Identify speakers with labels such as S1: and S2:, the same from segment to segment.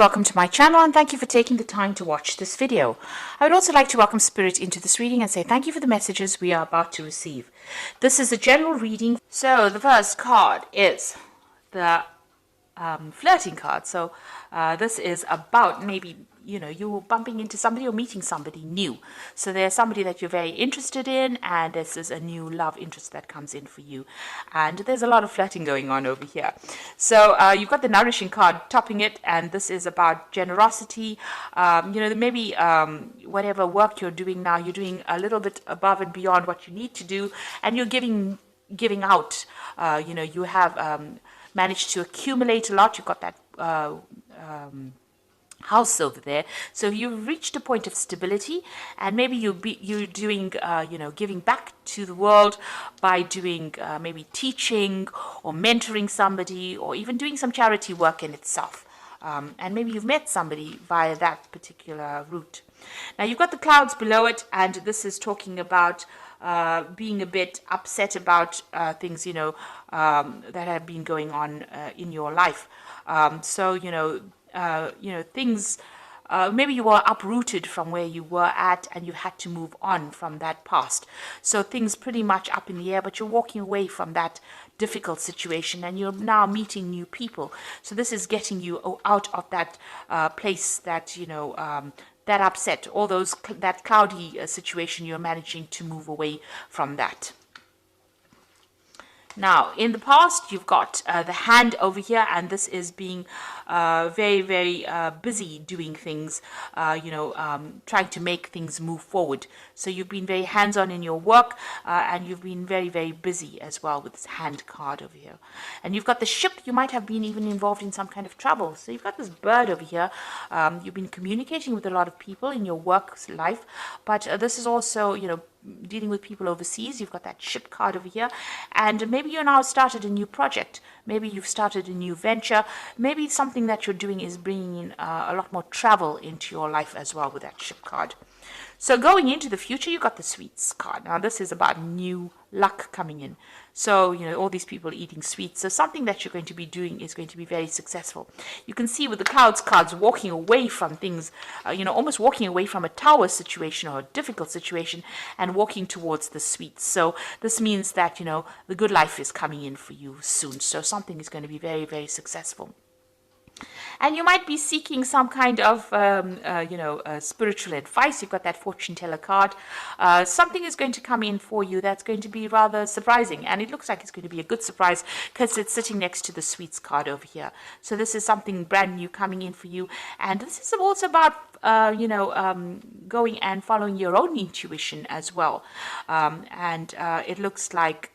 S1: Welcome to my channel and thank you for taking the time to watch this video. I would also like to welcome Spirit into this reading and say thank you for the messages we are about to receive. This is a general reading. So the first card is the flirting card. So this is about maybe, you're bumping into somebody or meeting somebody new. So there's somebody that you're very interested in, and this is a new love interest that comes in for you. And there's a lot of flirting going on over here. So you've got the nourishing card topping it, and this is about generosity. Maybe whatever work you're doing now, you're doing a little bit above and beyond what you need to do, and you're giving out. You have managed to accumulate a lot. You've got that house over there, so you've reached a point of stability, and maybe you're doing giving back to the world by doing maybe teaching or mentoring somebody, or even doing some charity work in itself. And maybe you've met somebody via that particular route. Now you've got the clouds below it, and this is talking about being a bit upset about things that have been going on in your life. Things, maybe you were uprooted from where you were at and you had to move on from that past. So things pretty much up in the air, but you're walking away from that difficult situation and you're now meeting new people. So this is getting you out of that place that, that upset, all that cloudy situation. You're managing to move away from that. Now, in the past, you've got the hand over here, and this is being very, very busy doing things, trying to make things move forward. So you've been very hands-on in your work, and you've been very, very busy as well with this hand card over here. And you've got the ship. You might have been even involved in some kind of trouble. So you've got this bird over here. You've been communicating with a lot of people in your work life, but this is also, dealing with people overseas. You've got that ship card over here, and maybe you now started a new project. Maybe you've started a new venture. Maybe something that you're doing is bringing in a lot more travel into your life as well with that ship card. So going into the future, you got the sweets card. Now this is about new luck coming in. So, all these people eating sweets. So something that you're going to be doing is going to be very successful. You can see with the clouds cards walking away from things, almost walking away from a tower situation or a difficult situation and walking towards the sweets. So this means that, the good life is coming in for you soon. So something is going to be very, very successful. And you might be seeking some kind of, spiritual advice. You've got that fortune teller card. Something is going to come in for you that's going to be rather surprising. And it looks like it's going to be a good surprise because it's sitting next to the sweets card over here. So this is something brand new coming in for you. And this is also about, going and following your own intuition as well. It looks like,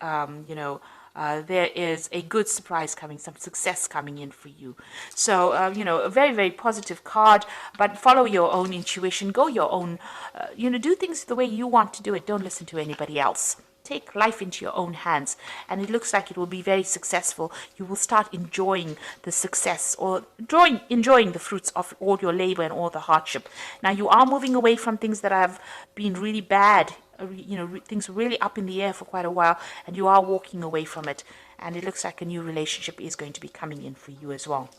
S1: there is a good surprise coming, some success coming in for you. So, a very, very positive card, but follow your own intuition, go your own, do things the way you want to do it. Don't listen to anybody else. Take life into your own hands, and it looks like it will be very successful. You will start enjoying the success, or enjoying the fruits of all your labor and all the hardship. Now, you are moving away from things that have been really bad. Things were really up in the air for quite a while, and you are walking away from it. And it looks like a new relationship is going to be coming in for you as well.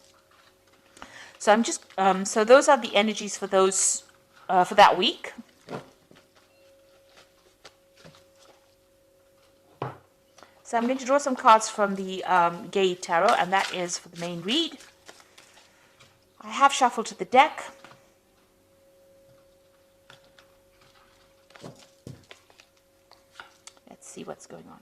S1: So I'm just, so those are the energies for those, for that week. So I'm going to draw some cards from the Gay Tarot, and that is for the main read. I have shuffled to the deck. Let's see what's going on.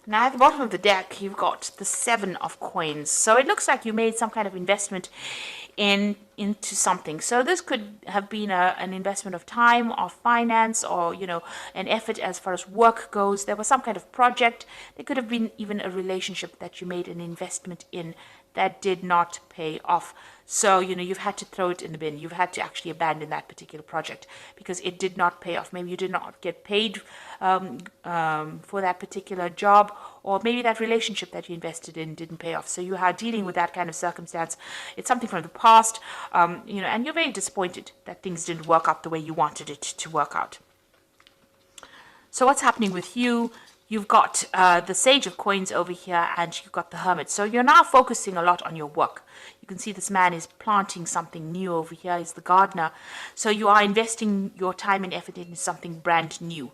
S1: Now at the bottom of the deck, you've got the 7 of coins. So it looks like you made some kind of investment in into something. So this could have been an investment of time or finance, or an effort as far as work goes. There was some kind of project. There could have been even a relationship that you made an investment in that did not pay off. So, you've had to throw it in the bin. You've had to actually abandon that particular project because it did not pay off. Maybe you did not get paid for that particular job, or maybe that relationship that you invested in didn't pay off. So you are dealing with that kind of circumstance. It's something from the past, and you're very disappointed that things didn't work out the way you wanted it to work out. So what's happening with you? You've got the Sage of Coins over here, and you've got the Hermit. So you're now focusing a lot on your work. You can see this man is planting something new over here. He's the gardener. So you are investing your time and effort into something brand new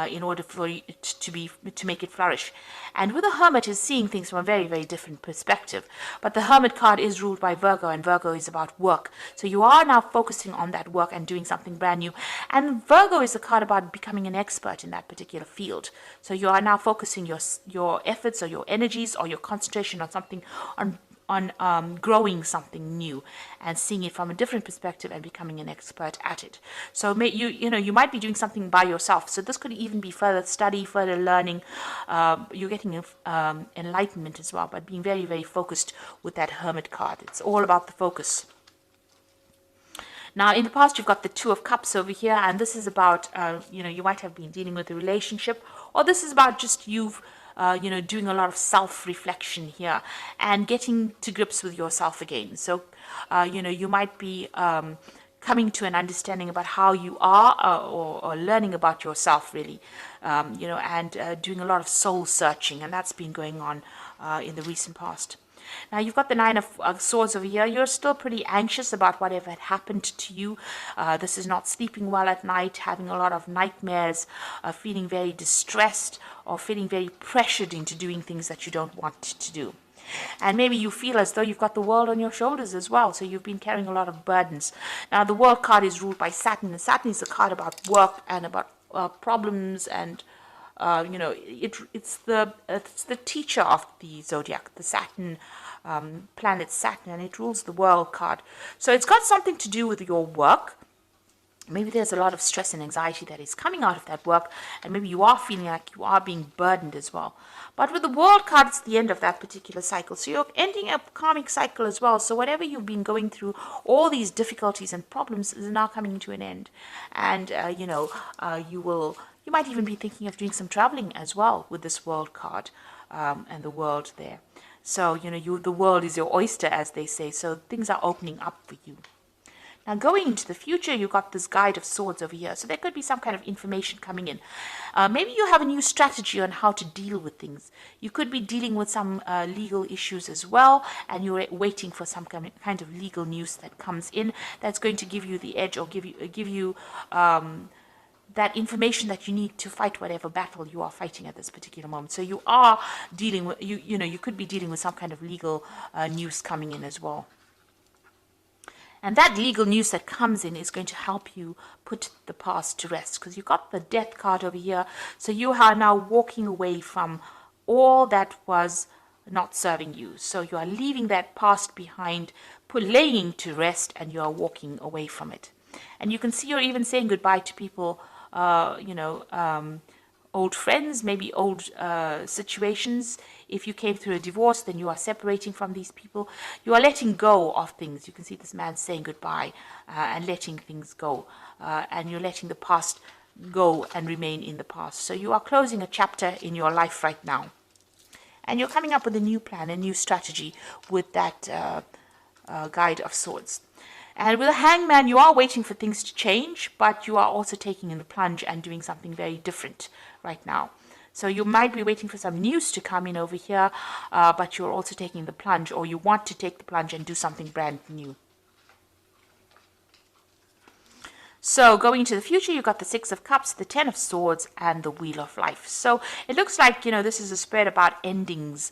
S1: in order for it to make it flourish. And with the Hermit is seeing things from a very, very different perspective. But the Hermit card is ruled by Virgo, and Virgo is about work. So you are now focusing on that work and doing something brand new. And Virgo is a card about becoming an expert in that particular field. So you are now focusing your efforts or your energies or your concentration on something, on growing something new and seeing it from a different perspective and becoming an expert at it. So you might be doing something by yourself. So this could even be further study, further learning. You're getting enlightenment as well, but being very, very focused with that Hermit card. It's all about the focus. Now, in the past, you've got the Two of Cups over here, and this is about, you might have been dealing with a relationship, or this is about just doing a lot of self-reflection here and getting to grips with yourself again. So, you might be coming to an understanding about how you are, or learning about yourself, really, and doing a lot of soul searching, and that's been going on in the recent past. Now, you've got the Nine of Swords over here. You're still pretty anxious about whatever had happened to you. This is not sleeping well at night, having a lot of nightmares, feeling very distressed, or feeling very pressured into doing things that you don't want to do. And maybe you feel as though you've got the world on your shoulders as well. So you've been carrying a lot of burdens. Now, the World card is ruled by Saturn. And Saturn is a card about work and about problems, and it's the teacher of the zodiac, the Saturn planet Saturn, and it rules the World card. So it's got something to do with your work. Maybe there's a lot of stress and anxiety that is coming out of that work, and maybe you are feeling like you are being burdened as well. But with the World card, it's the end of that particular cycle. So you're ending a karmic cycle as well. So whatever you've been going through, all these difficulties and problems is now coming to an end. And, you might even be thinking of doing some traveling as well with this World card and the world there. So, the world is your oyster, as they say. So things are opening up for you. Now, going into the future, you've got this Guide of Swords over here. So there could be some kind of information coming in. Maybe you have a new strategy on how to deal with things. You could be dealing with some legal issues as well, and you're waiting for some kind of legal news that comes in that's going to give you the edge, or give you that information that you need to fight whatever battle you are fighting at this particular moment. So you are dealing with, you could be dealing with some kind of legal news coming in as well. And that legal news that comes in is going to help you put the past to rest, because you've got the Death card over here. So you are now walking away from all that was not serving you. So you are leaving that past behind, laying to rest, and you are walking away from it. And you can see you're even saying goodbye to people, old friends, maybe old situations. If you came through a divorce, then you are separating from these people. You are letting go of things. You can see this man saying goodbye and letting things go. And you're letting the past go and remain in the past. So you are closing a chapter in your life right now. And you're coming up with a new plan, a new strategy with that Guide of Swords. And with a Hangman, you are waiting for things to change, but you are also taking in the plunge and doing something very different right now. So you might be waiting for some news to come in over here, but you're also taking the plunge, or you want to take the plunge and do something brand new. So going into the future, you've got the Six of Cups, the Ten of Swords, and the Wheel of Life. So it looks like, this is a spread about endings,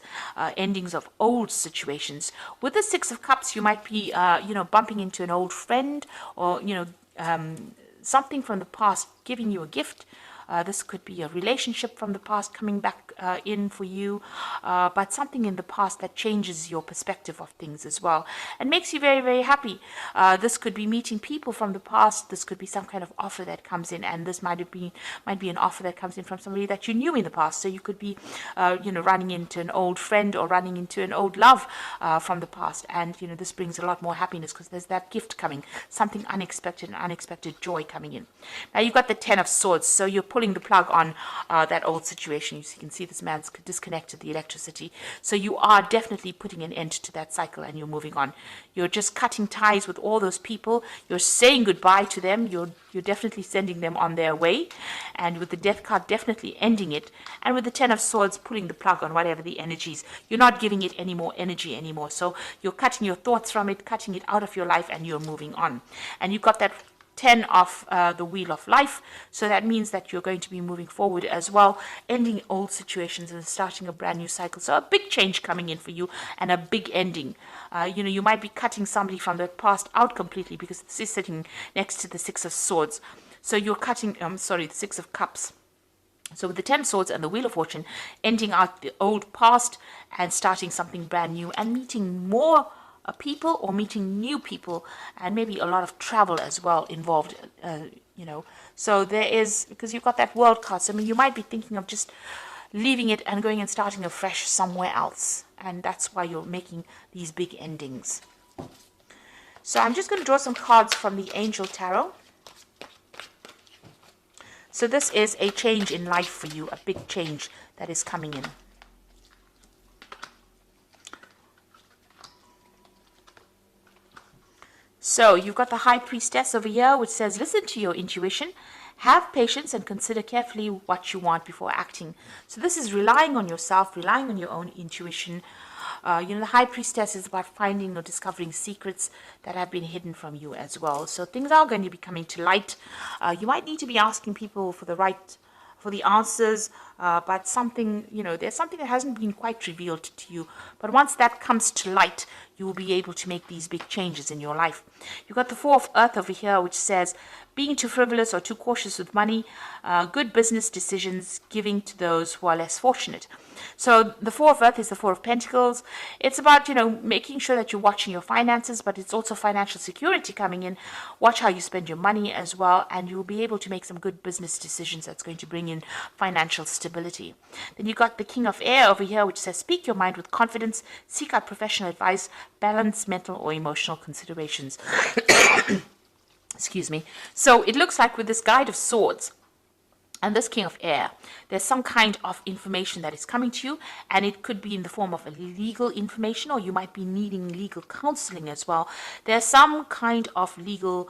S1: endings of old situations. With the Six of Cups, you might be, bumping into an old friend, or, something from the past giving you a gift. This could be a relationship from the past coming back in for you, but something in the past that changes your perspective of things as well and makes you very, very happy. This could be meeting people from the past. This could be some kind of offer that comes in, and this might be an offer that comes in from somebody that you knew in the past. So you could be, running into an old friend or running into an old love from the past, and this brings a lot more happiness because there's that gift coming, something unexpected, an unexpected joy coming in. Now you've got the Ten of Swords, so you're pulling the plug on that old situation. You can see this man's disconnected the electricity, so you are definitely putting an end to that cycle and you're moving on. You're just cutting ties with all those people. You're saying goodbye to them. You're definitely sending them on their way, and with the Death card definitely ending it, and with the Ten of Swords pulling the plug on whatever the energies, you're not giving it any more energy anymore. So you're cutting your thoughts from it, cutting it out of your life, and you're moving on. And you've got that 10 of the Wheel of Life, so that means that you're going to be moving forward as well, ending old situations and starting a brand new cycle. So a big change coming in for you and a big ending. You might be cutting somebody from the past out completely because this is sitting next to the Six of Swords. So you're cutting, the Six of Cups. So with the Ten of Swords and the Wheel of Fortune, ending out the old past and starting something brand new and meeting more people or meeting new people, and maybe a lot of travel as well involved, So there is, because you've got that World card, so I mean, you might be thinking of just leaving it and going and starting afresh somewhere else. And that's why you're making these big endings. So I'm just going to draw some cards from the Angel Tarot. So this is a change in life for you, a big change that is coming in. So you've got the High Priestess over here, which says, listen to your intuition, have patience, and consider carefully what you want before acting. So this is relying on yourself, relying on your own intuition. The High Priestess is about finding or discovering secrets that have been hidden from you as well. So things are going to be coming to light. You might need to be asking people for the answers, but something, there's something that hasn't been quite revealed to you. But once that comes to light, you will be able to make these big changes in your life. You've got the Four of Earth over here, which says, being too frivolous or too cautious with money, good business decisions, giving to those who are less fortunate. So the Four of Earth is the Four of Pentacles. It's about, making sure that you're watching your finances, but it's also financial security coming in. Watch how you spend your money as well, and you'll be able to make some good business decisions that's going to bring in financial stability. Then you got the King of Air over here, which says, speak your mind with confidence, seek out professional advice, balance mental or emotional considerations. Excuse me. So it looks like with this Guide of Swords and this King of Air, there's some kind of information that is coming to you, and it could be in the form of a legal information, or you might be needing legal counseling as well. There's some kind of legal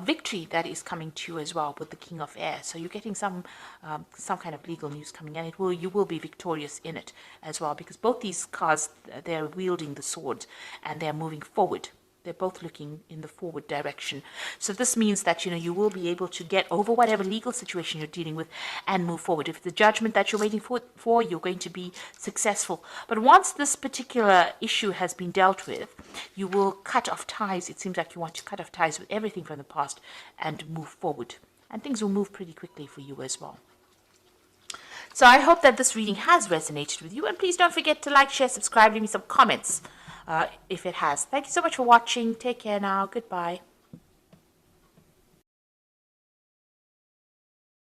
S1: victory that is coming to you as well with the King of Air. So you're getting some kind of legal news coming, and you will be victorious in it as well, because both these cards, they're wielding the sword and they're moving forward. They're both looking in the forward direction. So this means that, you will be able to get over whatever legal situation you're dealing with and move forward. If the judgment that you're waiting for, you're going to be successful. But once this particular issue has been dealt with, you will cut off ties. It seems like you want to cut off ties with everything from the past and move forward. And things will move pretty quickly for you as well. So I hope that this reading has resonated with you. And please don't forget to like, share, subscribe, leave me some comments if it has. Thank you so much for watching. Take care now. Goodbye.